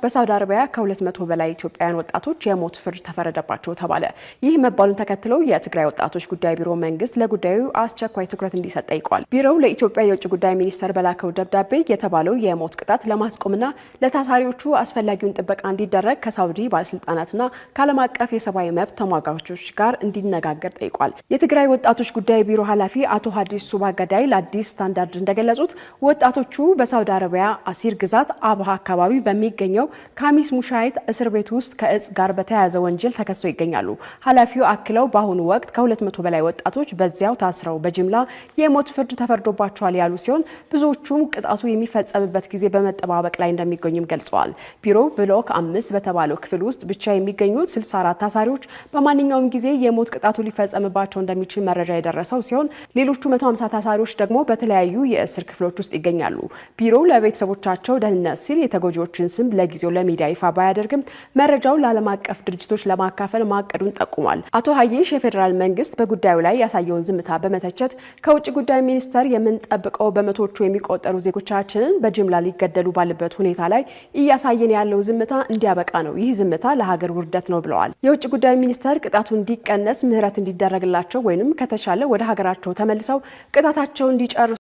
በሳውዲ አረቢያ ከ200 በላይ ኢትዮጵያውያን ወጣቶች የሞት ፍርድ ተፈረደባቸው ተባለ። ይህ መባሉን ተከትሎ የትግራይ ወጣቶች ጉዳይ ቢሮ መንግስት ለጉዳዩ አስቸኳይ ትኩረት እንዲሰጥ ጠይቋል። ቢሮው ለኢትዮጵያ የውጭ ጉዳይ ሚኒስቴር በላከው ደብዳቤ የተባለው የሞት ቅጣት ለማስቆምና ለታሳሪዎቹ አስፈላጊውን ጥበቃ እንዲደረግ ከሳውዲ ባለስልጣናትና ከዓለም አቀፍ የሰብአዊ መብት ተሟጋቾች ጋር እንዲነጋገር ጠይቋል። የትግራይ ወጣቶች ጉዳይ ቢሮ ኃላፊ አቶ ሀዲስ ሱባጋዳይ ለአዲስ ስታንዳርድ እንደገለጹት ወጣቶቹ በሳውዲ አረቢያ አሲር ግዛት አብሃ አካባቢ በሚገኘው ካሚስ ሙሻይት እስር ቤት ውስጥ ከእጽ ጋር በተያያዘ ወንጀል ተከሰው ይገኛሉ። ኃላፊው አክለው በአሁኑ ወቅት ከ200 በላይ ወጣቶች በዚያው ታስረው በጅምላ የሞት ፍርድ ተፈርዶባቸዋል ያሉ ሲሆን ብዙዎቹም ቅጣቱ የሚፈጸምበት ጊዜ በመጠባበቅ ላይ እንደሚገኙም ገልጸዋል። ቢሮው ብሎክ 5 በተባለው ክፍል ውስጥ ብቻ የሚገኙት 64 ታሳሪዎች በማንኛውም ጊዜ የሞት ቅጣቱ ሊፈጸምባቸው እንደሚችል መረጃ የደረሰው ሲሆን ሌሎቹ 150 ታሳሪዎች ደግሞ በተለያዩ የእስር ክፍሎች ውስጥ ይገኛሉ። ቢሮው ለቤተሰቦቻቸው ደህንነት ሲል የተጎጂዎችን ስም ለጊዜው ለሚዲያ ይፋ ባያደርግም መረጃውን ለዓለም አቀፍ ድርጅቶች ለማካፈል ማቀዱን ጠቁሟል። አቶ ሀይሽ የፌዴራል መንግስት በጉዳዩ ላይ ያሳየውን ዝምታ በመተቸት ከውጭ ጉዳይ ሚኒስቴር የምንጠብቀው በመቶዎቹ የሚቆጠሩ ዜጎቻችንን በጅምላ ሊገደሉ ባለበት ሁኔታ ላይ እያሳየን ያለው ዝምታ እንዲያበቃ ነው። ይህ ዝምታ ለሀገር ውርደት ነው ብለዋል። የውጭ ጉዳይ ሚኒስቴር ቅጣቱ እንዲቀነስ ምህረት እንዲደረግላቸው ወይንም ከተቻለ ወደ ሀገራቸው ተመልሰው ቅጣታቸውን እንዲጨርሱ